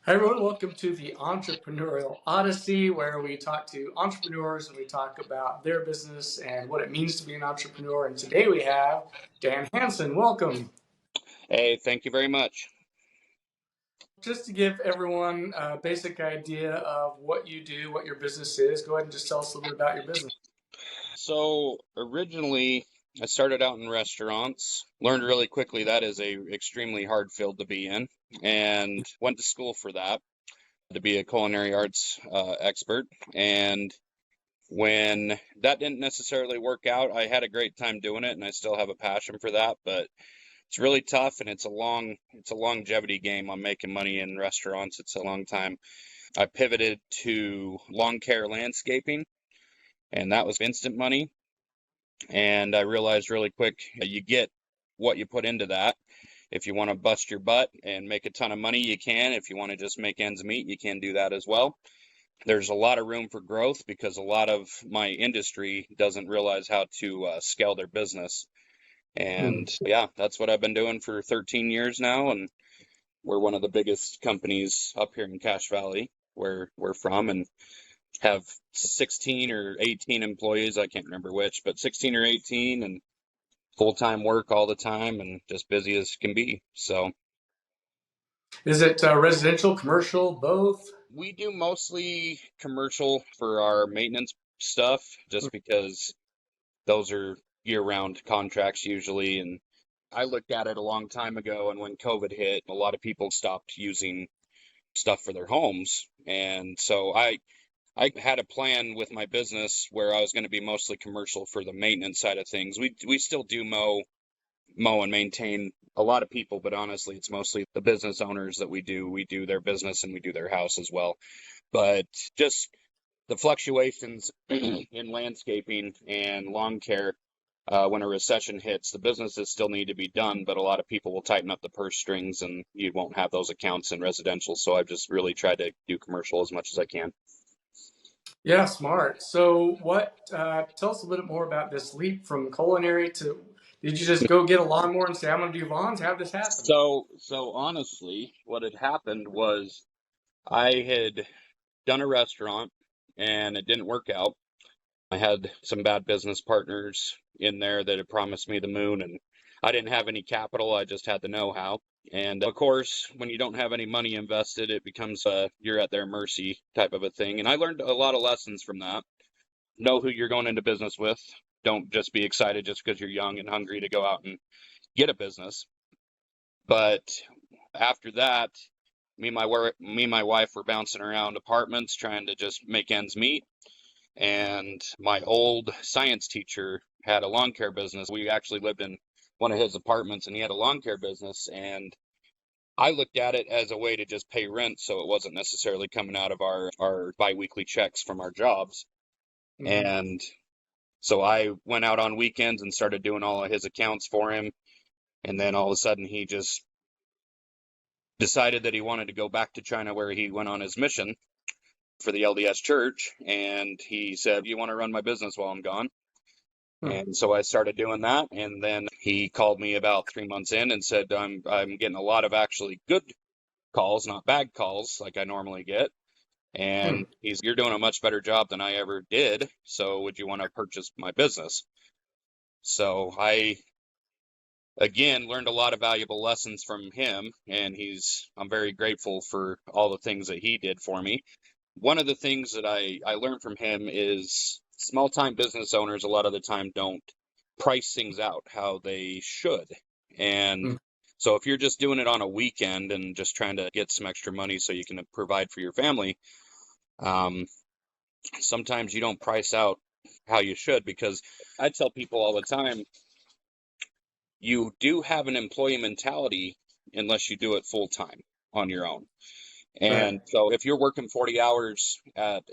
Hi, everyone. Welcome to the Entrepreneurial Odyssey, where we talk to entrepreneurs and we talk about their business and what it means to be an entrepreneur. And today we have Dan Hansen. Welcome. Hey, thank you very much. Just to give everyone a basic idea of what you do, what your business is, go ahead and just tell us a little bit about your business. So originally, I started out in restaurants, learned really quickly that is a extremely hard field to be in, and went to school for that to be a culinary arts expert. And when that didn't necessarily work out, I had a great time doing it, and I still have a passion for that, but it's really tough and it's a longevity game on making money in restaurants. It's a long time. I pivoted to lawn care landscaping, and that was instant money. And I realized really quick, you get what you put into that. If you want to bust your butt and make a ton of money, you can. If you want to just make ends meet, you can do that as well. There's a lot of room for growth because a lot of my industry doesn't realize how to scale their business. Hmm. And yeah, that's what I've been doing for 13 years now. And we're one of the biggest companies up here in Cache Valley, where we're from, and have 16 or 18 employees. I can't remember which, but 16 or 18, and full-time work all the time and just busy as can be. So Is it residential, commercial, both? we do mostly commercial for our maintenance stuff, just because those are year-round contracts usually. And I looked at it a long time ago, and when COVID hit, a lot of people stopped using stuff for their homes. And so I had a plan with my business where I was going to be mostly commercial for the maintenance side of things. We still do mow and maintain a lot of people, but honestly, it's mostly the business owners that we do. We do their business and we do their house as well. But just the fluctuations in landscaping and lawn care, when a recession hits, the businesses still need to be done, but a lot of people will tighten up the purse strings and you won't have those accounts in residential. So I've just really tried to do commercial as much as I can. Yeah, smart. So, tell us a little bit more about this leap from culinary to, did you just go get a lawnmower and say, I'm going to do lawns? How did this happen? So honestly, what had happened was I had done a restaurant and it didn't work out. I had some bad business partners in there that had promised me the moon, and I didn't have any capital. I just had the know-how. And of course, when you don't have any money invested, it becomes you're at their mercy type of a thing. And I learned a lot of lessons from that. Know who you're going into business with. Don't just be excited just because you're young and hungry to go out and get a business. But after that, me and my wife were bouncing around apartments trying to just make ends meet. And my old science teacher had a lawn care business. We actually lived in one of his apartments, and he had a lawn care business. And I looked at it as a way to just pay rent, so it wasn't necessarily coming out of our biweekly checks from our jobs. Mhm. And so I went out on weekends and started doing all of his accounts for him. And then all of a sudden, he just decided that he wanted to go back to China, where he went on his mission for the LDS Church. And he said, "You want to run my business while I'm gone?" Hmm. And so I started doing that. And then he called me about 3 months in and said, I'm getting a lot of actually good calls, not bad calls like I normally get. Hmm. And you're doing a much better job than I ever did. So would you want to purchase my business? So I, again, learned a lot of valuable lessons from him. And I'm very grateful for all the things that he did for me. One of the things that I learned from him is small time business owners a lot of the time don't price things out how they should. And Hmm. so if you're just doing it on a weekend and just trying to get some extra money so you can provide for your family, um, sometimes you don't price out how you should, because I tell people all the time, you do have an employee mentality unless you do it full time on your own. Right. And so if you're working 40 hours at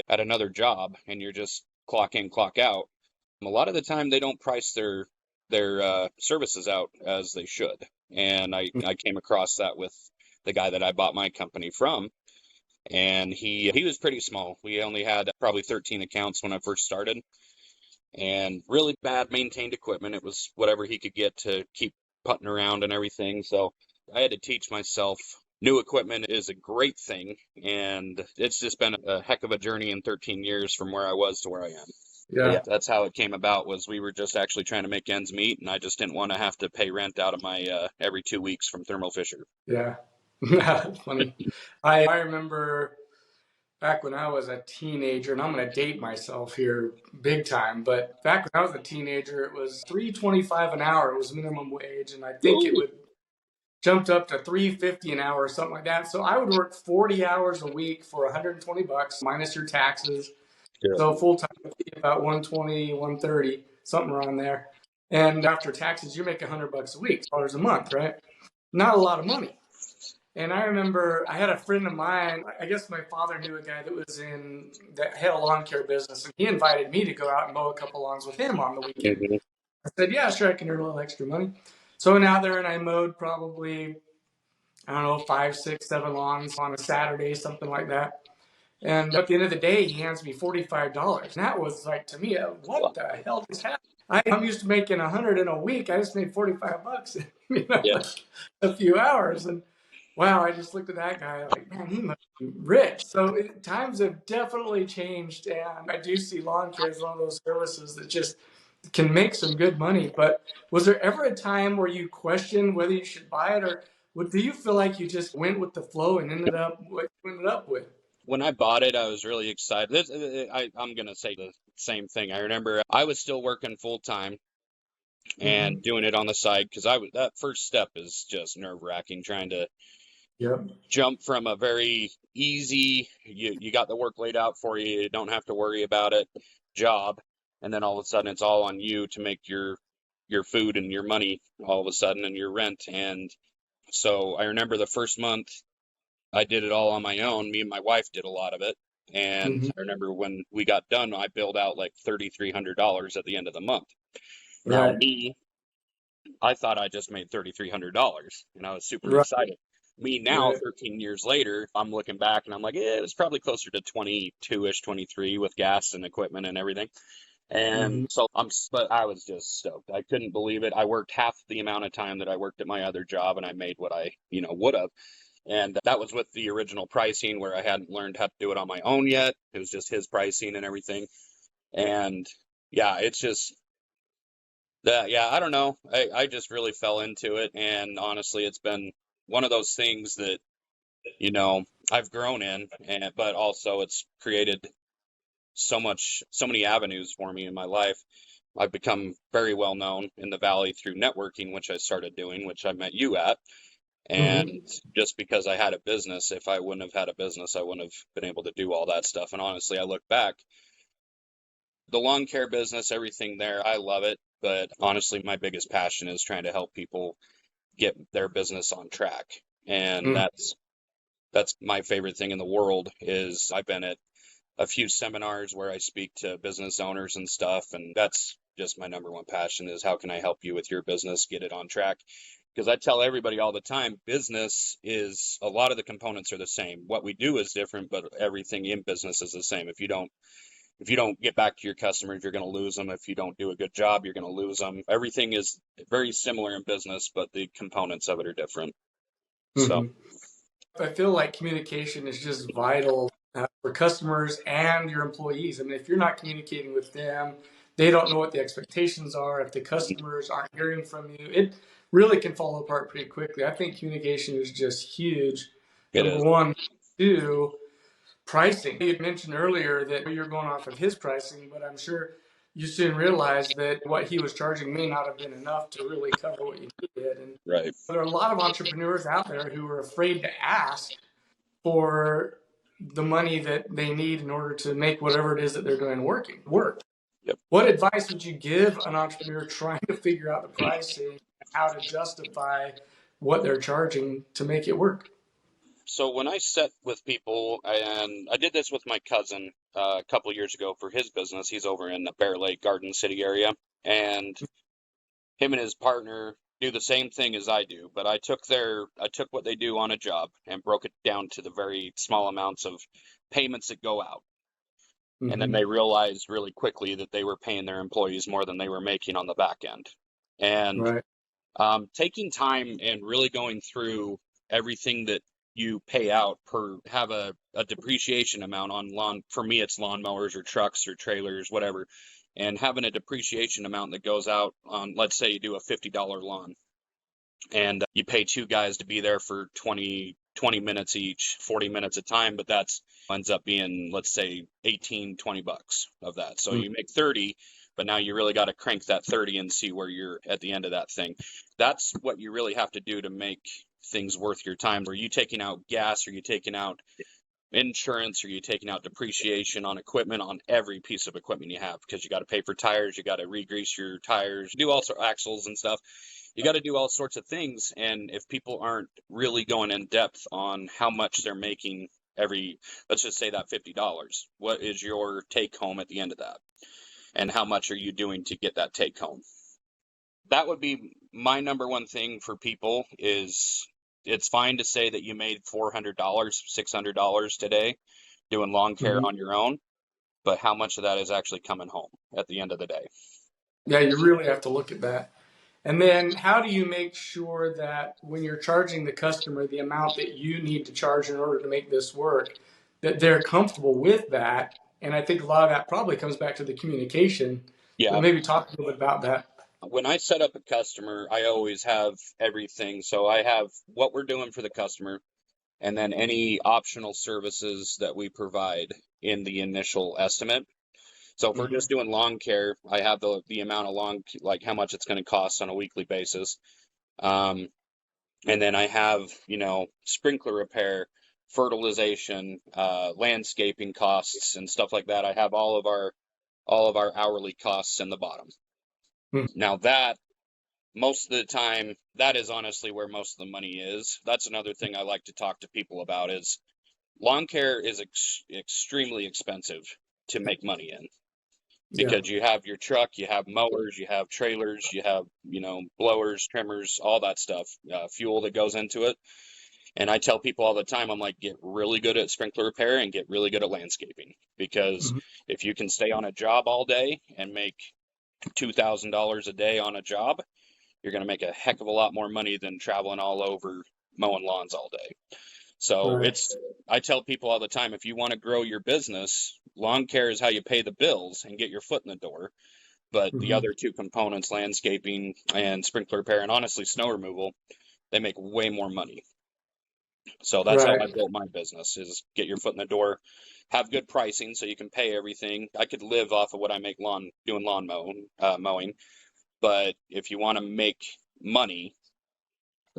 another job and you're just clock in, clock out, a lot of the time they don't price their services out as they should. And I came across that with the guy that I bought my company from, and he was pretty small. We only had probably 13 accounts when I first started, and really bad maintained equipment. It was whatever he could get to keep putting around and everything. So I had to teach myself new equipment is a great thing, and it's just been a heck of a journey in 13 years from where I was to where I am. But yeah, Yeah. that's how it came about. Was we were just actually trying to make ends meet, and I just didn't want to have to pay rent out of my every 2 weeks from Thermo Fisher. Yeah. That's funny. I remember back when I was a teenager, and I'm going to date myself here big time, but back when I was a teenager, it was 3.25 an hour. It was minimum wage, and I think it Woo! would jumped up to 3.50 an hour or something like that. So I would work 40 hours a week for 120 bucks minus your taxes. Yeah. So full time would be about 120, 130, something around there. And after taxes, you make 100 bucks a week, dollars a month, right? Not a lot of money. And I remember I had a friend of mine. I guess my father knew a guy that was in that had a lawn care business, and he invited me to go out and mow a couple lawns with him on the weekend. Hmm. I said, "Yeah, sure, I can earn a little extra money." So went out there and I mowed probably, I don't know, 5, 6, 7 lawns on a Saturday, something like that. And at the end of the day, he hands me $45. And that was like, to me, what Wow. the hell just happened? I'm used to making 100 in a week. I just made 45 bucks in, Yeah. like a few hours. And wow, I just looked at that guy like, man, he must be rich. So times have definitely changed. And I do see lawn care as one of those services that just can make some good money. But was there ever a time where you questioned whether you should buy it, or do you feel like you just went with the flow and ended up what you ended up with? When I bought it, I was really excited. I'm gonna say the same thing. I remember I was still working full time and Mm-hmm. doing it on the side because I was that first step is just nerve-wracking trying to Yep. jump from a very easy, you got the work laid out for you, you don't have to worry about it, job, and then all of a sudden it's all on you to make your food and your money all of a sudden and your rent. And so I remember the first month I did it all on my own. Me and my wife did a lot of it. And Mm-hmm. I remember when we got done, I billed out like $3,300 at the end of the month. Now, Right. I thought I just made $3,300 and I was super Right. excited. Me now, Right. 13 years later, I'm looking back and I'm like, yeah, it was probably closer to 22-ish, 23 with gas and equipment and everything. And Mm-hmm. so but I was just stoked. I couldn't believe it. I worked half the amount of time that I worked at my other job and I made what I, would have. And that was with the original pricing where I hadn't learned how to do it on my own yet. It was just his pricing and everything. And yeah, it's just that, yeah, I don't know. I just really fell into it. And honestly, it's been one of those things that, you know, I've grown in, but also it's created so many avenues for me in my life. I've become very well known in the Valley through networking, which I started doing, which I met you at. Mm-hmm. And just because I had a business, if I wouldn't have had a business, I wouldn't have been able to do all that stuff. And honestly, I look back, the lawn care business, everything there, I love it. But honestly, my biggest passion is trying to help people get their business on track. And Mm-hmm. that's my favorite thing in the world is I've been at a few seminars where I speak to business owners and stuff, and that's just my number one passion is how can I help you with your business, get it on track? Because I tell everybody all the time, business is a lot of the components are the same. What we do is different, but everything in business is the same. If you don't get back to your customers, you're going to lose them. If you don't do a good job, you're going to lose them. Everything is very similar in business, but the components of it are different. So Mm-hmm. I feel like communication is just vital for customers and your employees. I mean, if you're not communicating with them, they don't know what the expectations are. If the customers aren't hearing from you, it really can fall apart pretty quickly. I think communication is just huge. it Number is. one. Two, pricing. You mentioned earlier that you're going off of his pricing, but I'm sure you soon realized that what he was charging may not have been enough to really cover what you needed. And Right. there are a lot of entrepreneurs out there who are afraid to ask for the money that they need in order to make whatever it is that they're doing work. Yep. What advice would you give an entrepreneur trying to figure out the pricing, how to justify what they're charging to make it work? So when I set with people, and I did this with my cousin a couple years ago for his business, he's over in the Bear Lake Garden City area, and him and his partner do the same thing as I do, but I took what they do on a job and broke it down to the very small amounts of payments that go out. And then Mm-hmm. they realized really quickly that they were paying their employees more than they were making on the back end. And Right. taking time and really going through everything that you pay out per have a depreciation amount on lawn. For me, it's lawnmowers or trucks or trailers, whatever. And having a depreciation amount that goes out on, let's say you do a $50 lawn and you pay two guys to be there for 20 minutes each, 40 minutes a time, but that's ends up being, let's say, 18, $20 of that. So Mm. you make 30, but now you really got to crank that 30 and see where you're at the end of that thing. That's what you really have to do to make things worth your time. Are you taking out gas? Are you taking out insurance? Are you taking out depreciation on equipment, on every piece of equipment you have? Because you got to pay for tires, you got to re-grease your tires, do all sorts of axles and stuff. You got to do all sorts of things. And if people aren't really going in depth on how much they're making every, let's just say that $50, what is your take home at the end of that? And how much are you doing to get that take home? That would be my number one thing for people is it's fine to say that you made $400, $600 today doing lawn care Mhm. on your own, but how much of that is actually coming home at the end of the day? Yeah, you really have to look at that. And then how do you make sure that when you're charging the customer the amount that you need to charge in order to make this work, that they're comfortable with that? And I think a lot of that probably comes back to the communication, but Yeah. maybe talk a little bit about that. When I set up a customer, I always have everything. So I have what we're doing for the customer and then any optional services that we provide in the initial estimate. So if we're Hmm. just doing lawn care, I have the amount of like how much it's going to cost on a weekly basis. Um, and then I have, sprinkler repair, fertilization, landscaping costs and stuff like that. I have all of our hourly costs in the bottom. Now that most of the time, that is honestly where most of the money is. That's another thing I like to talk to people about is lawn care is extremely expensive to make money in Yeah. because you have your truck, you have mowers, you have trailers, you have, blowers, trimmers, all that stuff, fuel that goes into it. And I tell people all the time, I'm like, get really good at sprinkler repair and get really good at landscaping because Hmm. if you can stay on a job all day and make $2,000 a day on a job, you're going to make a heck of a lot more money than traveling all over mowing lawns all day. So Right. I tell people all the time, if you want to grow your business, lawn care is how you pay the bills and get your foot in the door. But the Hmm. other two components, landscaping and sprinkler repair, and honestly, snow removal, they make way more money. So that's how I Right. built my business is get your foot in the door, have good pricing so you can pay everything. I could live off of what I make doing lawn mowing. But if you want to make money,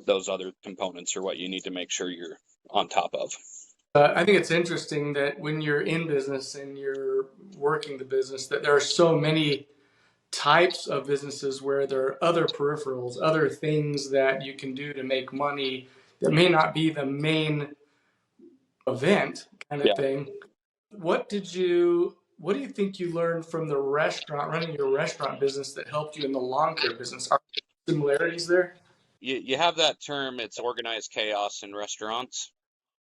those other components are what you need to make sure you're on top of. I think it's interesting that when you're in business and you're working the business, that there are so many types of businesses where there are other peripherals, other things that you can do to make money that may not be the main event kind of Yeah. thing. What do you think you learned from the restaurant, running your restaurant business that helped you in the lawn care business? Are there similarities there? You have that term, it's organized chaos in restaurants.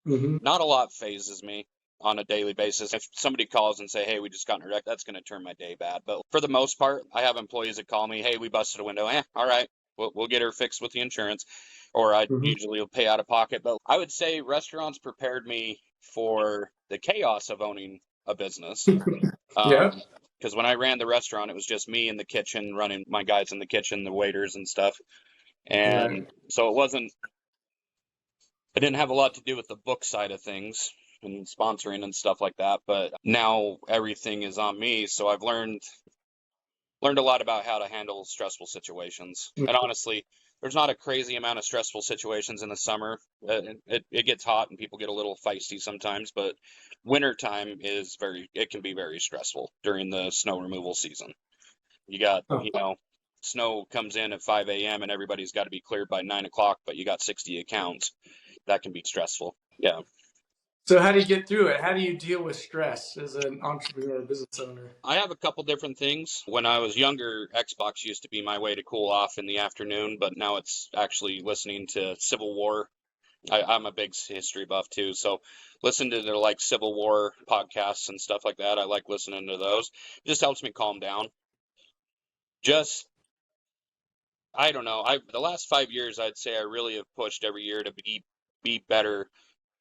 Hmm. Not a lot phases me on a daily basis. If somebody calls and say, "Hey, we just got in a wreck," that's going to turn my day bad. But for the most part, I have employees that call me, "Hey, we busted a window." All right, we'll get her fixed with the insurance, or I Hmm. usually will pay out of pocket. But I would say restaurants prepared me for the chaos of owning a business. Yeah. Because when I ran the restaurant, it was just me in the kitchen, running my guys in the kitchen, the waiters and stuff. And Right. so I didn't have a lot to do with the book side of things and sponsoring and stuff like that, but now everything is on me. So I've learned a lot about how to handle stressful situations. And honestly, there's not a crazy amount of stressful situations in the summer. It gets hot and people get a little feisty sometimes, but wintertime it can be very stressful during the snow removal season. You got, Oh. snow comes in at 5 a.m. and everybody's got to be cleared by 9 o'clock, but you got 60 accounts. That can be stressful. Yeah. So how do you get through it? How do you deal with stress as an entrepreneur, business owner? I have a couple different things. When I was younger, Xbox used to be my way to cool off in the afternoon, but now it's actually listening to Civil War. I'm a big history buff too, so listen to the like Civil War podcasts and stuff like that. I like listening to those. It just helps me calm down. Just I don't know. The last 5 years, I'd say I really have pushed every year to be better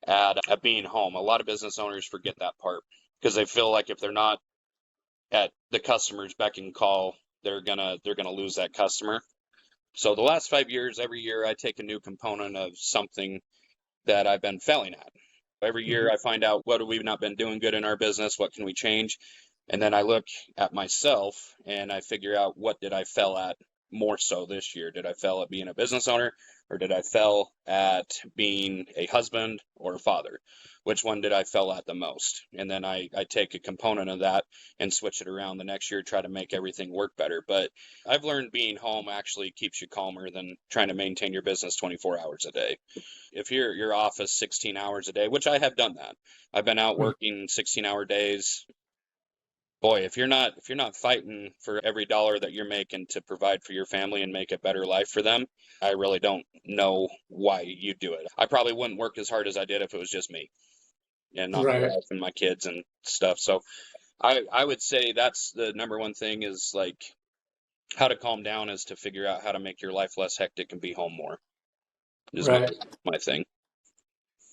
at being home. A lot of business owners forget that part because they feel like if they're not at the customer's beck and call, they're gonna lose that customer. So the last 5 years, every year I take a new component of something that I've been failing at. Every Mhm. year I find out what have we not been doing good in our business, what can we change? And then I look at myself and I figure out what did I fail at more so this year? Did I fail at being a business owner or did I fail at being a husband or a father? Which one did I fail at the most? And then I take a component of that and switch it around the next year, try to make everything work better. But I've learned being home actually keeps you calmer than trying to maintain your business 24 hours a day. If you're office 16 hours a day, which I have done that. I've been out Mhm. working 16-hour days. Boy, if you're not fighting for every dollar that you're making to provide for your family and make a better life for them, I really don't know why you do it. I probably wouldn't work as hard as I did if it was just me and not my Right. wife and my kids and stuff. So I would say that's the number one thing is like how to calm down is to figure out how to make your life less hectic and be home more is my Right. my thing.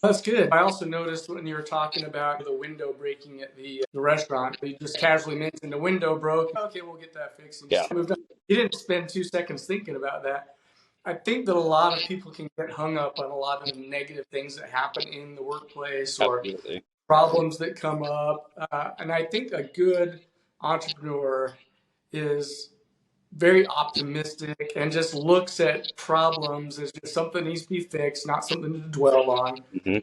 That's good. I also noticed when you were talking about the window breaking at the restaurant, you just casually mentioned the window broke. Okay, we'll get that fixed and Yeah, just moved on. You didn't spend 2 seconds thinking about that. I think that a lot of people can get hung up on a lot of the negative things that happen in the workplace or absolutely. problems that come up. And I think a good entrepreneur is very optimistic and just looks at problems as just something that needs to be fixed, not something to dwell on. Hmm.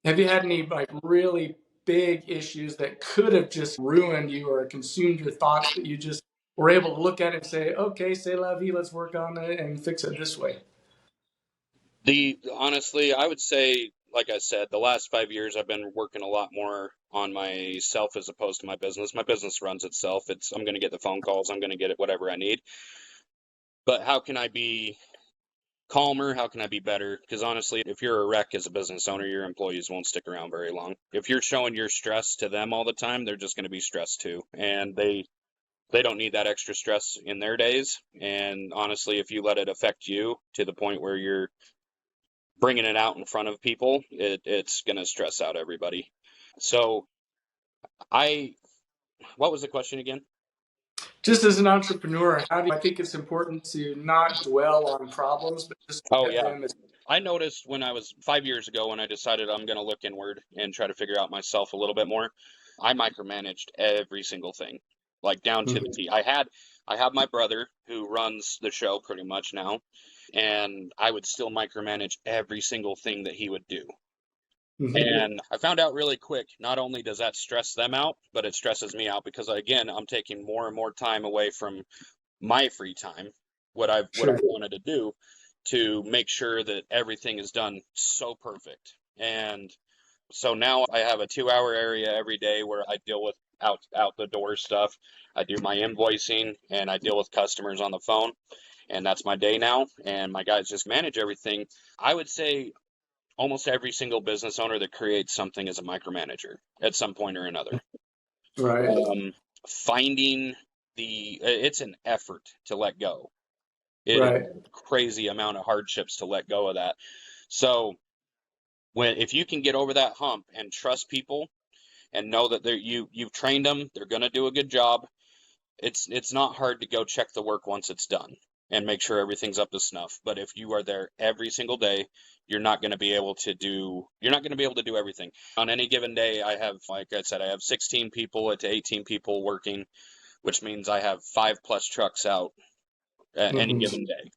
Have you had any like really big issues that could have just ruined you or consumed your thoughts that you just were able to look at it and say, okay, say la vie, let's work on it and fix it this way? The honestly, I would say, like I said, the last 5 years I've been working a lot more on myself as opposed to my business. My business runs itself. I'm going to get the phone calls. I'm going to get it whatever I need. But how can I be calmer? How can I be better? Because honestly, if you're a wreck as a business owner, your employees won't stick around very long. If you're showing your stress to them all the time, they're just going to be stressed too, and they don't need that extra stress in their days. And honestly, if you let it affect you to the point where you're bringing it out in front of people, it's going to stress out everybody. So I, what was the question again? Just as an entrepreneur, how do you, I think it's important to not dwell on problems, but just Oh look at yeah. them as I noticed when I was 5 years ago when I decided I'm going to look inward and try to figure out myself a little bit more, I micromanaged every single thing, like down to the Mhm. T. I have my brother who runs the show pretty much now, and I would still micromanage every single thing that he would do. Mhm. And I found out really quick, not only does that stress them out, but it stresses me out because again, I'm taking more and more time away from my free time, what I've Sure. wanted to do to make sure that everything is done so perfect. And so now I have a 2 hour area every day where I deal with out the door stuff. I do my invoicing and I deal with customers on the phone. And that's my day now. And my guys just manage everything. I would say almost every single business owner that creates something is a micromanager at some point or another. Right. Um, Finding it's an effort to let go. It is Right. a crazy amount of hardships to let go of that. So if you can get over that hump and trust people and know that you've trained them, they're going to do a good job. It's not hard to go check the work once it's done and make sure everything's up to snuff. But if you are there every single day, you're not going to be able to do everything. On any given day, I have, like I said, I have 16 people to 18 people working, which means I have 5+ trucks out at any Mhm. given day.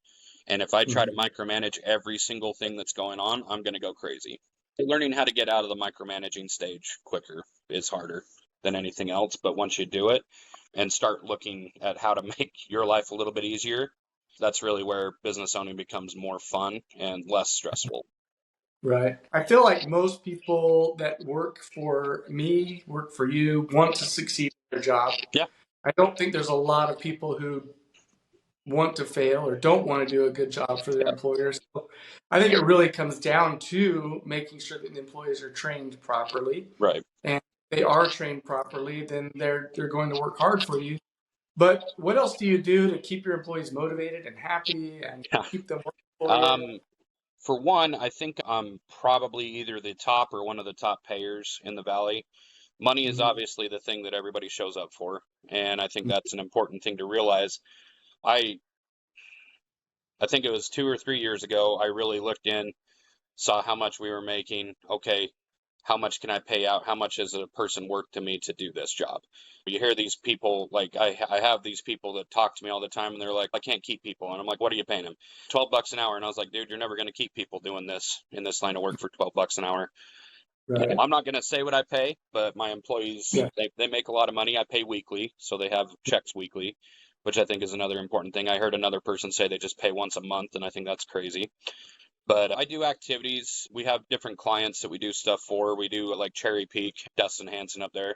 And if I try to Mhm. micromanage every single thing that's going on, I'm going to go crazy. Learning how to get out of the micromanaging stage quicker is harder than anything else. But once you do it and start looking at how to make your life a little bit easier, that's really where business owning becomes more fun and less stressful. Right. I feel like most people that work for me, work for you, want to succeed at their job. Yeah, I don't think there's a lot of people who want to fail or don't want to do a good job for their yeah, employers. So I think it really comes down to making sure that the employees are trained properly. right. And if they are trained properly, then they're going to work hard for you. But what else do you do to keep your employees motivated and happy and Yeah. keep them working for Um, you? For one, I think I'm probably either the top or one of the top payers in the valley. Money is Mhm. obviously the thing that everybody shows up for, and I think that's an important thing to realize. I I think it was 2 or 3 years ago, I really looked in, saw how much we were making. Okay, how much can I pay out? How much is a person worth to me to do this job? You hear these people, like I have these people that talk to me all the time and they're like, I can't keep people. And I'm like, what are you paying them? $12 an hour. And I was like, dude, you're never going to keep people doing this in this line of work for $12 an hour. And Right. I'm not going to say what I pay, but my employees, Yeah. they make a lot of money. I pay weekly, so they have checks weekly, which I think is another important thing. I heard another person say they just pay once a month, and I think that's crazy. But I do activities. We have different clients that we do stuff for. We do like Cherry Peak, Dustin Hanson up there.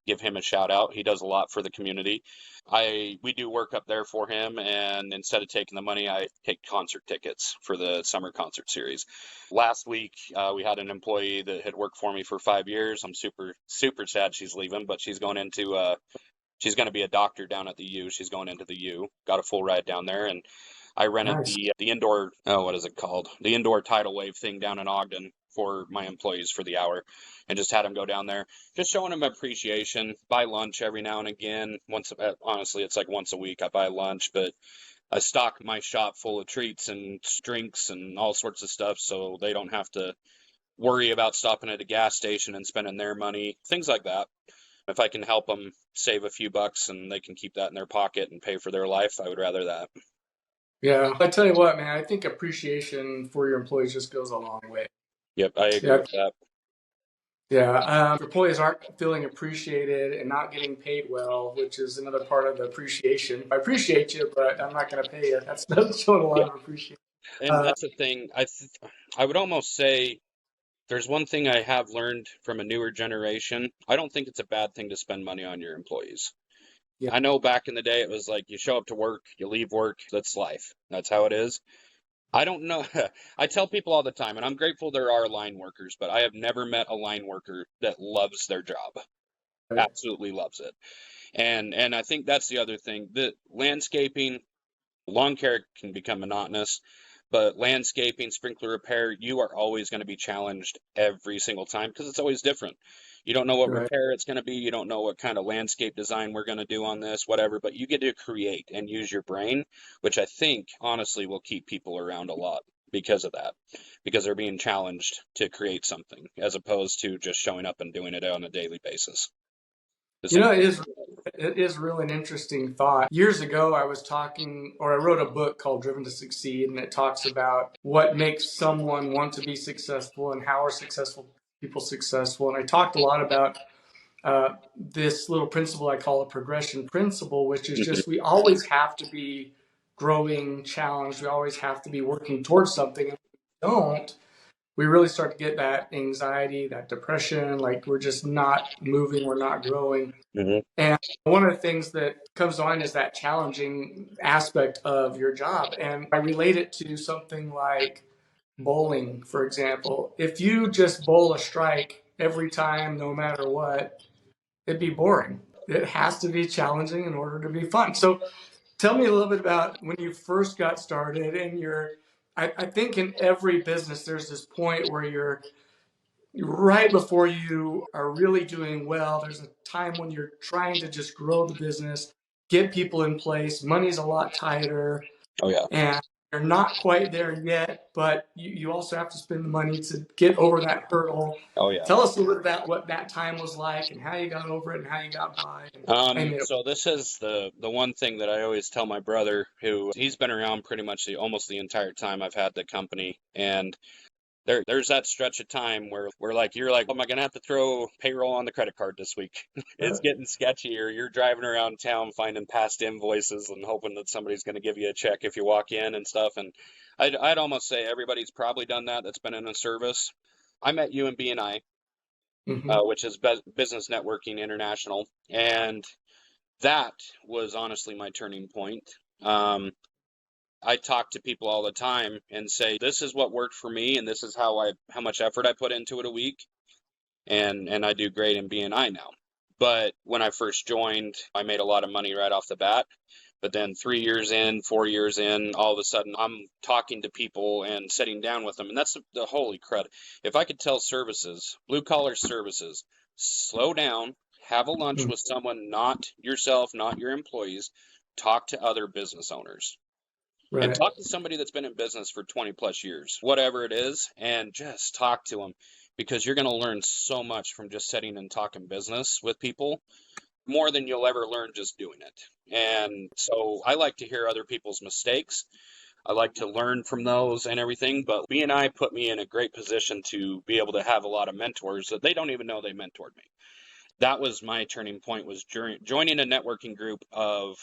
Give him a shout out. He does a lot for the community. We do work up there for him, and instead of taking the money, I take concert tickets for the summer concert series. Last week, we had an employee that had worked for me for 5 years. I'm super sad she's leaving, but she's going to be a doctor down at the U. She's going into the U. Got a full ride down there, and I rented Nice. the indoor, oh, what is it called? The indoor tidal wave thing down in Ogden for my employees for the hour, and just had them go down there, just showing them appreciation. Buy lunch every now and again. Honestly, it's like once a week I buy lunch, but I stock my shop full of treats and drinks and all sorts of stuff, so they don't have to worry about stopping at a gas station and spending their money, things like that. If I can help them save a few bucks and they can keep that in their pocket and pay for their life, I would rather that. Yeah. I tell you what, man, I think appreciation for your employees just goes a long way. Yep, I agree Yeah. with that. Yeah. If employees aren't feeling appreciated and not getting paid well, which is another part of the appreciation. I appreciate you, but I'm not going to pay you. That's showing a lot Yeah, of appreciation. and Uh, that's the thing. I would almost say there's one thing I have learned from a newer generation. I don't think it's a bad thing to spend money on your employees. yeah. I know back in the day it was like you show up to work, you leave work, that's life. That's how it is. I don't know. I tell people all the time, and I'm grateful there are line workers, but I have never met a line worker that loves their job. Absolutely loves it. And I think that's the other thing. The landscaping, lawn care can become monotonous, but landscaping, sprinkler repair, you are always going to be challenged every single time because it's always different. You don't know what Right. repair it's going to be. You don't know what kind of landscape design we're going to do on this, whatever, but you get to create and use your brain, which I think honestly will keep people around a lot because of that, because they're being challenged to create something as opposed to just showing up and doing it on a daily basis. The You same. know, it is really an interesting thought. Years ago, I was talking, or I wrote a book called Driven to Succeed, and it talks about what makes someone want to be successful and how are successful people successful. And I talked a lot about this little principle I call a progression principle, which is Mhm. just we always have to be growing, challenged. We always have to be working towards something. And if we don't, we really start to get that anxiety, that depression, like we're just not moving, we're not growing. Mhm. And one of the things that comes to mind is that challenging aspect of your job. And I relate it to something like bowling, for example. If you just bowl a strike every time, no matter what, it'd be boring. It has to be challenging in order to be fun. So tell me a little bit about when you first got started and I think in every business, there's this point where you're right before you are really doing well. There's a time when you're trying to just grow the business, get people in place. Money's a lot tighter, Oh yeah. and you're not quite there yet, but you also have to spend the money to get over that hurdle. Oh yeah. Tell us a little bit about what that time was like and how you got over it and how you got by and how you made it. So this is the one thing that I always tell my brother, who he's been around pretty much almost the entire time I've had the company, and there's that stretch of time where you're like, oh, am I gonna have to throw payroll on the credit card this week? It's Right. getting sketchy, or you're driving around town finding past invoices and hoping that somebody's gonna give you a check if you walk in and stuff. And I'd almost say everybody's probably done that that's been in a service. I met you in BNI, Mm-hmm. which is Business Networking International, and that was honestly my turning point. I talk to people all the time and say, this is what worked for me, and this is how much effort I put into it a week, and I do great in BNI now. But when I first joined, I made a lot of money right off the bat. But then 3 years in, 4 years in, all of a sudden I'm talking to people and sitting down with them. And that's the holy crud. If I could tell services, blue collar services, slow down, have a lunch Mm. with someone, not yourself, not your employees, talk to other business owners. And Right. talk to somebody that's been in business for 20 plus years, whatever it is, and just talk to them because you're going to learn so much from just sitting and talking business with people, more than you'll ever learn just doing it. And so I like to hear other people's mistakes. I like to learn from those and everything, but B&I put me in a great position to be able to have a lot of mentors that they don't even know they mentored me. That was my turning point, was joining a networking group of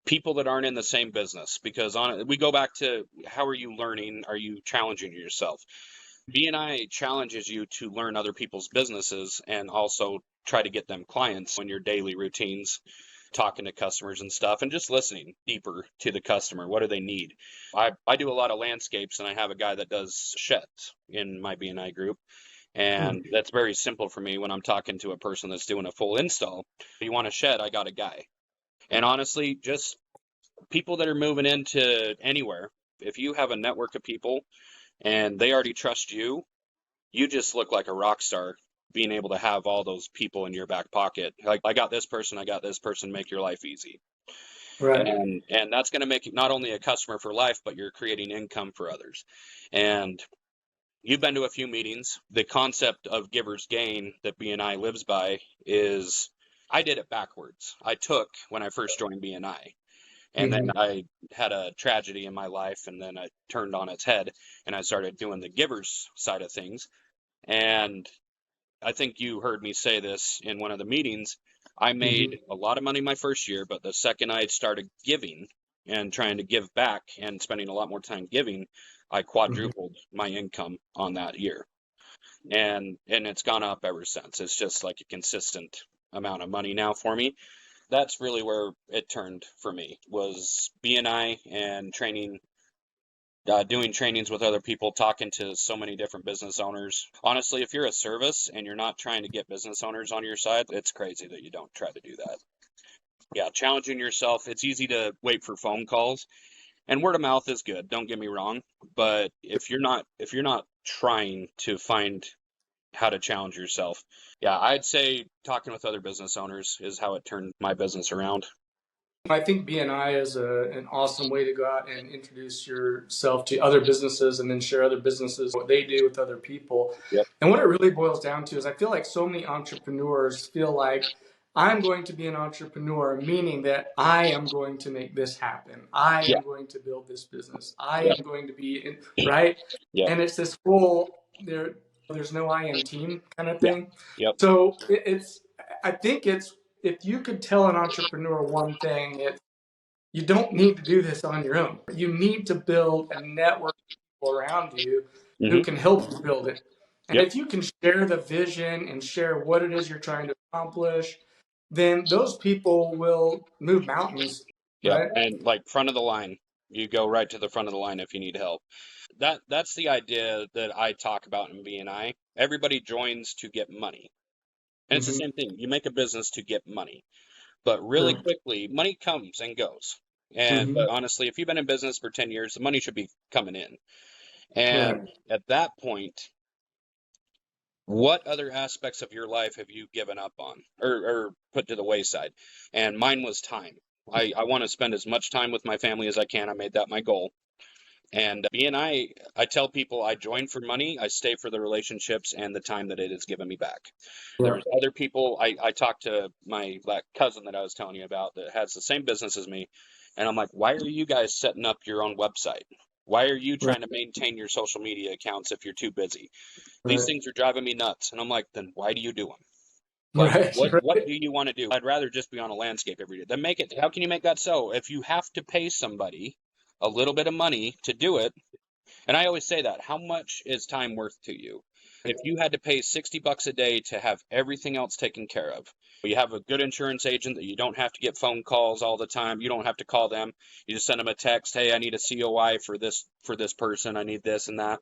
people that aren't in the same business, because we go back to, how are you learning? Are you challenging yourself? BNI challenges you to learn other people's businesses and also try to get them clients in your daily routines, talking to customers and stuff, and just listening deeper to the customer. What do they need? I do a lot of landscapes, and I have a guy that does sheds in my BNI group. And Mm. that's very simple for me when I'm talking to a person that's doing a full install. If you want a shed, I got a guy. And honestly, just people that are moving into anywhere, if you have a network of people and they already trust you, you just look like a rock star being able to have all those people in your back pocket. Like, I got this person, I got this person, make your life easy. Right. And that's going to make you not only a customer for life, but you're creating income for others. And you've been to a few meetings. The concept of giver's gain that BNI lives by is, I did it backwards. I took when I first joined BNI. And then Hmm. I had a tragedy in my life, and then I turned on its head and I started doing the giver's side of things. And I think you heard me say this in one of the meetings. I Hmm. made a lot of money my first year, but the second I started giving and trying to give back and spending a lot more time giving, I Hmm. quadrupled my income on that year. And it's gone up ever since. It's just like a consistent amount of money now for me. That's really where it turned for me, was BNI and training, doing trainings with other people, talking to so many different business owners. Honestly, if you're a service and you're not trying to get business owners on your side, it's crazy that you don't try to do that. Yeah, challenging yourself. It's easy to wait for phone calls, and word of mouth is good. Don't get me wrong, but if you're not trying to find how to challenge yourself, yeah, I'd say talking with other business owners is how it turned my business around. I think BNI is an awesome way to go out and introduce yourself to other businesses and then share other businesses, what they do with other people. Yep. And what it really boils down to is I feel like so many entrepreneurs feel like I'm going to be an entrepreneur, meaning that I am going to make this happen. I Yeah. am going to build this business. I Yep. am going to be in, right. Yep. And it's this whole there's no I in team kind of Yeah. thing. Yep. So I think it's, if you could tell an entrepreneur one thing, it's, you don't need to do this on your own. You need to build a network of people around you who Hmm. can help you build it. And Yep. if you can share the vision and share what it is you're trying to accomplish, then those people will move mountains, Yep. right? And like, front of the line, you go right to the front of the line if you need help. That's the idea that I talk about in BNI. Everybody joins to get money. And it's the Mm-hmm. same thing. You make a business to get money. But really Sure. quickly, money comes and goes. And Mm-hmm. but honestly, if you've been in business for 10 years, the money should be coming in. Right. And at that point, what other aspects of your life have you given up on, or put to the wayside? And mine was time. I want to spend as much time with my family as I can. I made that my goal. And I tell people, I join for money, I stay for the relationships and the time that it has given me back. Yeah. There's other people. I talked to my that cousin that I was telling you about that has the same business as me, and I'm like, why are you guys setting up your own website? Why are you Right. trying to maintain your social media accounts if you're too busy? These Right. things are driving me nuts. And I'm like, then why do you do them? Like, Right. what Right. do you want to do? I'd rather just be on a landscape every day. Then make it. How can you make that so? If you have to pay somebody a little bit of money to do it, and I always say that, how much is time worth to you? If you had to pay $60 a day to have everything else taken care of, you have a good insurance agent that you don't have to get phone calls all the time. You don't have to call them. You just send them a text, hey, I need a COI for this person. I need this and that.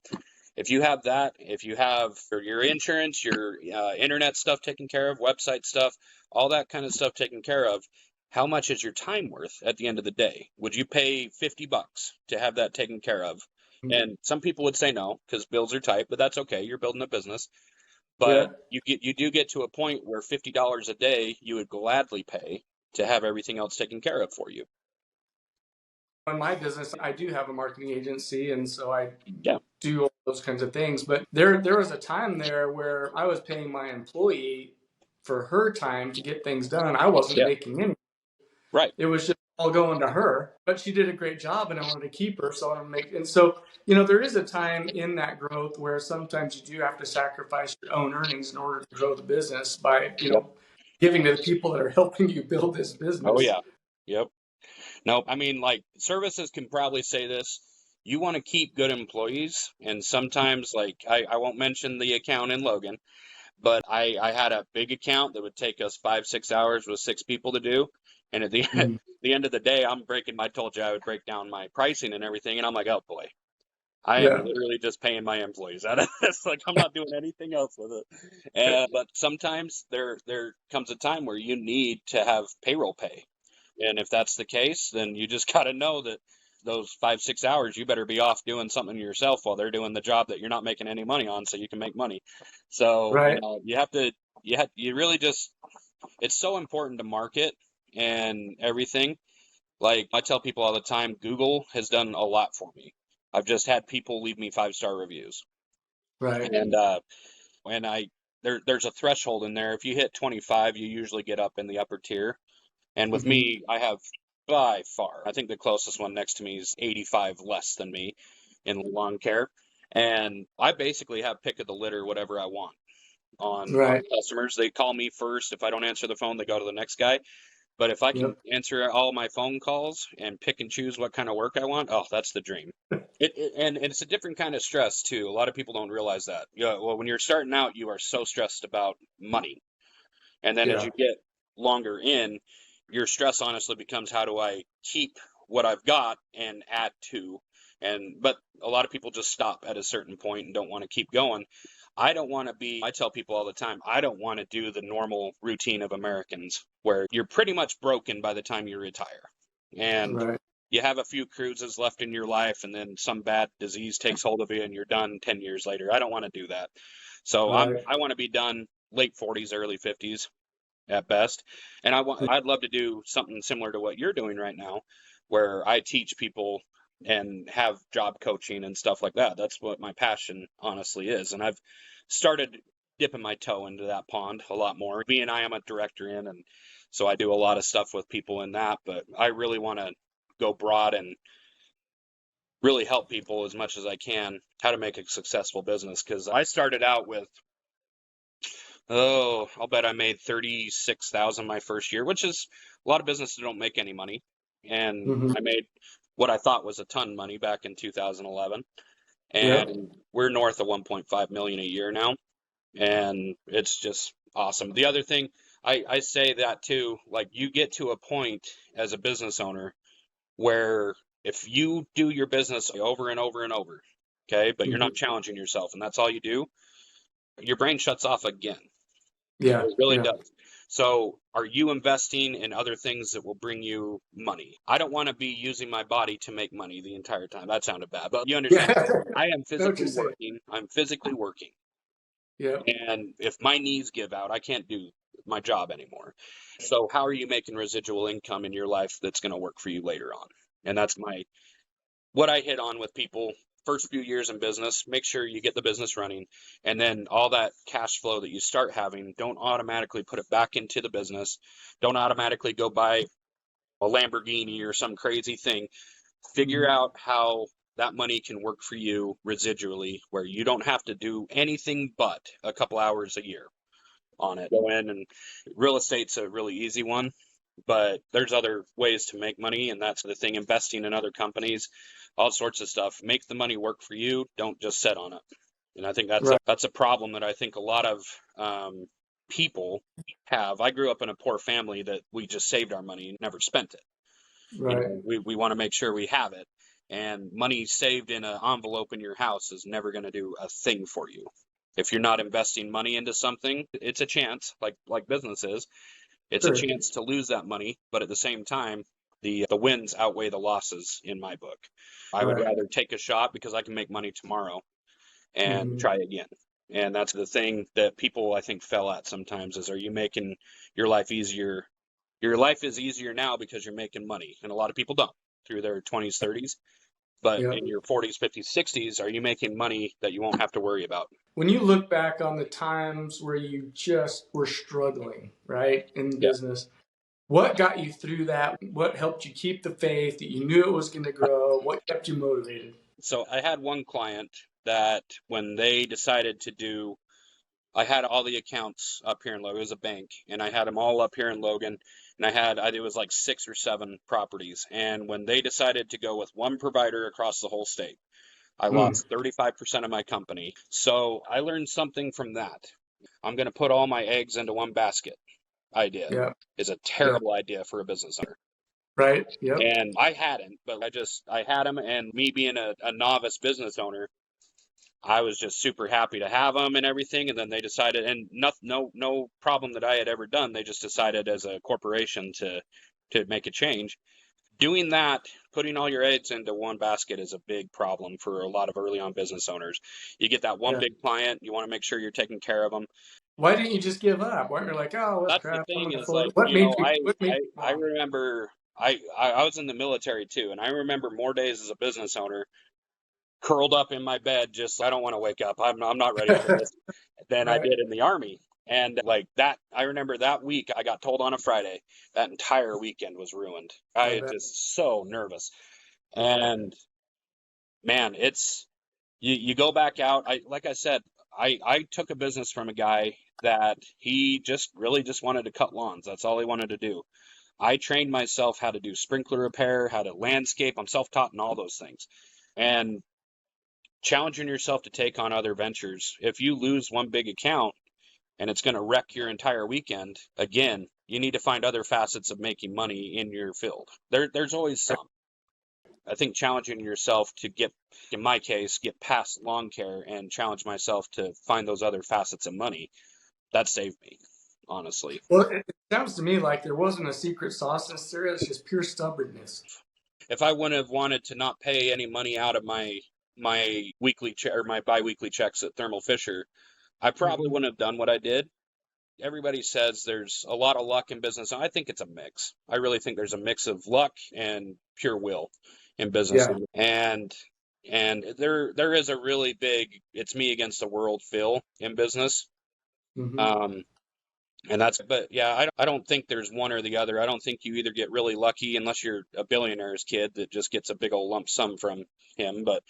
If you have that, if you have your insurance, your internet stuff taken care of, website stuff, all that kind of stuff taken care of, how much is your time worth at the end of the day? Would you pay $50 to have that taken care of? And some people would say no because bills are tight, but that's okay. You're building a business. But Yeah. you do get to a point where $50 a day you would gladly pay to have everything else taken care of for you. In my business, I do have a marketing agency, and so I Yeah. do all those kinds of things. But there was a time there where I was paying my employee for her time to get things done. I wasn't Yeah. making any. Right. It was just all going to her. But she did a great job, and I wanted to keep her. So I wanted to make. And so there is a time in that growth where sometimes you do have to sacrifice your own earnings in order to grow the business by Yep. giving to the people that are helping you build this Oh business. yeah. Yep. No, I mean, like, services can probably say this. You want to keep good employees, and sometimes, like, I won't mention the account in Logan, but I had a big account that would take us 5, 6 hours with 6 people to do. And at the Mhm. the end of the day, I told you I would break down my pricing and everything, and I'm like, oh boy, I am Yeah. literally just paying my employees out of this. Like, I'm not doing anything else with it. But sometimes there comes a time where you need to have payroll pay. And if that's the case, then you just got to know that those 5, 6 hours, you better be off doing something yourself while they're doing the job that you're not making any money on, so you can make money. So, Right. you have to, you really just, it's so important to market and everything. Like I tell people all the time, Google has done a lot for me. I've just had people leave me 5-star reviews, Right. and there's a threshold in there. If you hit 25, you usually get up in the upper tier. And with Hmm. me, I have by far, I think the closest one next to me is 85 less than me in lawn care. And I basically have pick of the litter, whatever I want on Right. customers. They call me first. If I don't answer the phone, they go to the next guy. But if I can Yep. answer all my phone calls and pick and choose what kind of work I want, oh, that's the dream. And it's a different kind of stress too. A lot of people don't realize that. Yeah, well, when you're starting out, you are so stressed about money. And then as Yeah. you get longer in, your stress honestly becomes how do I keep what I've got and add to. But a lot of people just stop at a certain point and don't want to keep going. I don't want to be, I tell people all the time, I don't want to do the normal routine of Americans where you're pretty much broken by the time you retire. And Right. you have a few cruises left in your life and then some bad disease takes hold of you and you're done 10 years later. I don't want to do that. So Right. I want to be done late 40s, early 50s at best. And I'd love to do something similar to what you're doing right now, where I teach people and have job coaching and stuff like that. That's what my passion honestly is. And I've started dipping my toe into that pond a lot more. Being I am a director in, and so I do a lot of stuff with people in that, but I really want to go broad and really help people as much as I can how to make a successful business because I started out with oh, I'll bet I made 36,000 my first year, which is a lot of businesses don't make any money. And Hmm. I made what I thought was a ton of money back in 2011. Yep. And we're north of 1.5 million a year now. And it's just awesome. The other thing I say that too, like you get to a point as a business owner where if you do your business over and over and over, okay, but you're Hmm. not challenging yourself and that's all you do, your brain shuts off again. Yeah. It really Yeah. does. So, are you investing in other things that will bring you money? I don't want to be using my body to make money the entire time. That sounded bad, but you understand. Yeah. I am Know what you're physically saying. working. I'm physically working. Yep. And if my knees give out, I can't do my job anymore. So, how are you making residual income in your life that's going to work for you later on? And that's what I hit on with people first few years in business, make sure you get the business running. And then all that cash flow that you start having, don't automatically put it back into the business. Don't automatically go buy a Lamborghini or some crazy thing. Figure Hmm. out how that money can work for you residually, where you don't have to do anything but a couple hours a year on it. Go in and real estate's a really easy one, but there's other ways to make money, and that's the thing. Investing in other companies, all sorts of stuff. Make the money work for you. Don't just sit on it. And I think Right. that's a problem that I think a lot of people have. I grew up in a poor family that we just saved our money and never spent it. Right. We want to make sure we have it. And money saved in an envelope in your house is never going to do a thing for you. If you're not investing money into something, it's a chance, like business is, It's a Sure. chance to lose that money, but at the same time, the wins outweigh the losses in my book. I would Right. rather take a shot because I can make money tomorrow and Hmm. try again. And that's the thing that people I think fell at sometimes is, are you making your life easier? Your life is easier now because you're making money. And a lot of people don't through their 20s, 30s. But Yep. in your 40s, 50s, 60s, are you making money that you won't have to worry about? When you look back on the times where you just were struggling, right, in Yeah. business, what got you through that? What helped you keep the faith that you knew it was going to grow? What kept you motivated? So I had one client that when they decided to do, I had all the accounts up here in Logan. It was a bank, and I had them all up here in Logan. And it was like 6 or 7 properties. And when they decided to go with one provider across the whole state, I Hmm. lost 35% of my company. So I learned something from that. I'm going to put all my eggs into one basket idea Yeah. is a Yeah. terrible idea for a business owner. Right. Yep. And I hadn't, but I had them. And me being a novice business owner, I was just super happy to have them and everything. And then they decided, and no problem that I had ever done. They just decided as a corporation to make a change. Doing that, putting all your eggs into one basket is a big problem for a lot of early on business owners. You get that one Yeah. big client, you want to make sure you're taking care of them. Why didn't you just give up? Why weren't you like, oh, that's That's the crap. I'm thing going to is fold like, it? What made you? What made you I wrong? remember I was in the military too, and I remember more days as a business owner curled up in my bed, just I don't want to wake up. I'm not ready for this, than I Right. did in the army. And like that, I remember that week I got told on a Friday. That entire weekend was ruined. I I bet. just so nervous. I bet. And man, you go back out. Like I said, I took a business from a guy that he just really just wanted to cut lawns. That's all he wanted to do. I trained myself how to do sprinkler repair, how to landscape. I'm self-taught in all those things. And challenging yourself to take on other ventures. If you lose one big account and it's going to wreck your entire weekend, again, you need to find other facets of making money in your field. There's always some. I think challenging yourself to get, in my case, get past lawn care and challenge myself to find those other facets of money, that saved me, honestly. Well, it sounds to me like there wasn't a secret sauce necessarily. It's just pure stubbornness. If I wouldn't have wanted to not pay any money out of my weekly or my biweekly checks at Thermal Fisher, I probably Hmm. wouldn't have done what I did. Everybody says there's a lot of luck in business. I think it's a mix. I really think there's a mix of luck and pure will in business. Yeah. And there is a really big it's me against the world feel in business. Hmm. Um, and that's but yeah, I don't think there's one or the other. I don't think you either get really lucky unless you're a billionaire's kid that just gets a big old lump sum from him, but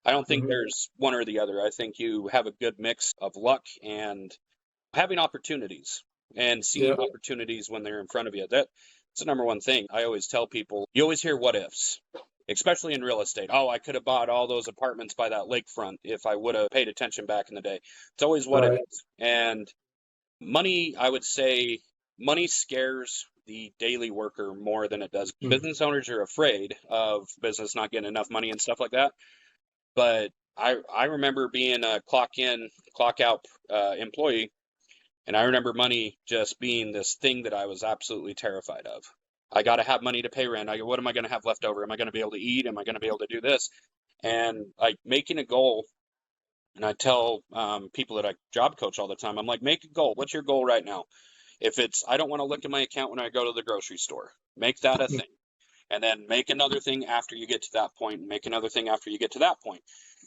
I don't think Hmm. there's one or the other. I think you have a good mix of luck and having opportunities and seeing Yeah. opportunities when they're in front of you. That's the number one thing I always tell people. You always hear what ifs, especially in real estate. Oh, I could have bought all those apartments by that lakefront if I would have paid attention back in the day. It's always what Right. ifs. And money, I would say, money scares the daily worker more than it does. Mm. Business owners are afraid of business not getting enough money and stuff like that. But I remember being a clock in, clock out employee, and I remember money just being this thing that I was absolutely terrified of. I got to have money to pay rent. What am I going to have left over? Am I going to be able to eat? Am I going to be able to do this? And like making a goal, and I tell people that I job coach all the time, I'm like, make a goal. What's your goal right now? If it's, I don't want to look at my account when I go to the grocery store, make that a Mm. thing. And then make another thing after you get to that point, and make another thing after you get to that point.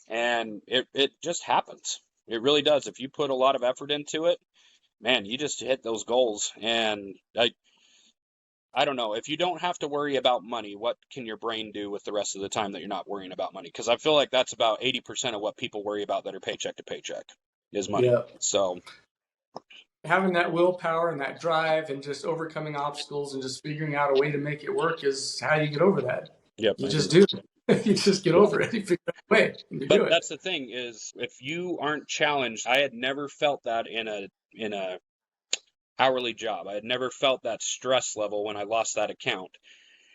And it just happens. It really does. If you put a lot of effort into it, man, you just hit those goals. And I don't know, if you don't have to worry about money, what can your brain do with the rest of the time that you're not worrying about money? Because I feel like that's about 80% of what people worry about that are paycheck to paycheck is money. Yeah. So, Having that willpower and that drive and just overcoming obstacles and just figuring out a way to make it work is how you get over that. yep, You I agree. just do. You just get Yeah. over it. You figure out a way and you But do it. that's the thing is if you aren't challenged, I had never felt that in a hourly job. I had never felt that stress level when I lost that account.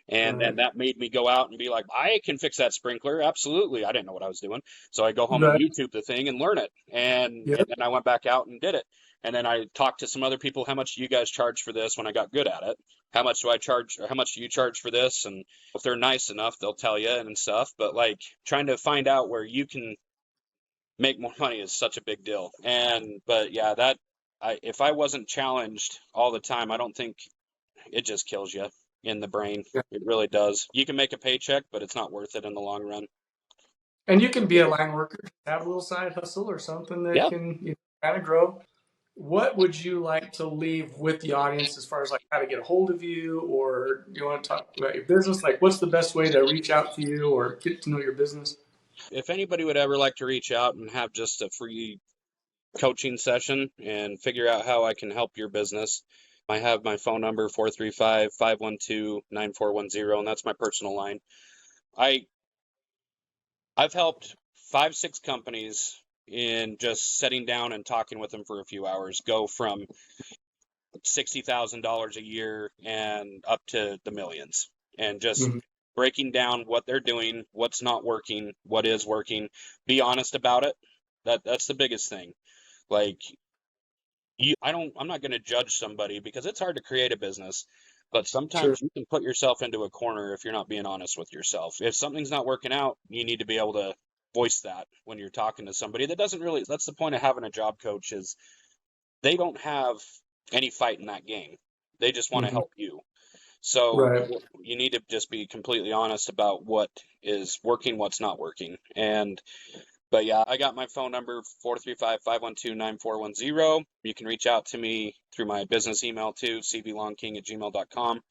And then Right. that made me go out and be like, I can fix that sprinkler. Absolutely. I didn't know what I was doing. So I go home and Right. YouTube the thing and learn it. And Yep. then I went back out and did it. And then I talked to some other people, how much do you guys charge for this when I got good at it? How much do I charge, or how much do you charge for this? And if they're nice enough, they'll tell you and stuff. But like trying to find out where you can make more money is such a big deal. But yeah, if I wasn't challenged all the time, I don't think it just kills you in the brain. Yeah. It really does. You can make a paycheck, but it's not worth it in the long run. And you can be a line worker, have a little side hustle or something that Yeah. can kind of grow. What would you like to leave with the audience as far as like how to get a hold of you, or you want to talk about your business? Like, what's the best way to reach out to you or get to know your business? If anybody would ever like to reach out and have just a free coaching session and figure out how I can help your business, I have my phone number 435-512-9410, and that's my personal line. I I've helped 5, 6 companies in just sitting down and talking with them for a few hours go from $60,000 a year and up to the millions, and just Mhm. breaking down what they're doing, what's not working, what is working, be honest about it. That's the biggest thing. Like I'm not going to judge somebody because it's hard to create a business, but Sure. sometimes you can put yourself into a corner if you're not being honest with yourself. If something's not working out, you need to be able to voice that when you're talking to somebody that doesn't really, that's the point of having a job coach, is they don't have any fight in that game. They just want to Hmm. help you. So Right. you need to just be completely honest about what is working, what's not working. But yeah, I got my phone number 435-512-9410. You can reach out to me through my business email too, cblongking@gmail.com.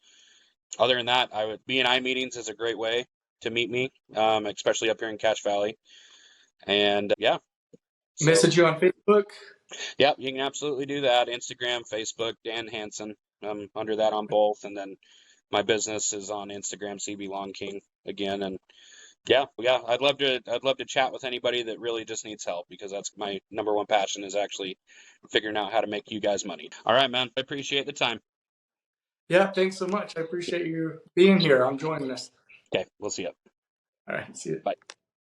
Other than that, BNI meetings is a great way to meet me, especially up here in Cache Valley. And yeah, so Message you on Facebook. yeah, you can absolutely do that. Instagram, Facebook, Dan Hansen. Under that on both, and then my business is on Instagram, CB Long King again. And yeah, I'd love to chat with anybody that really just needs help, because that's my number one passion, is actually figuring out how to make you guys money. All right, man. I appreciate the time. Yeah. Thanks so much. I appreciate you being here. I'm joining us. Okay, we'll see you. All right. See you. Bye.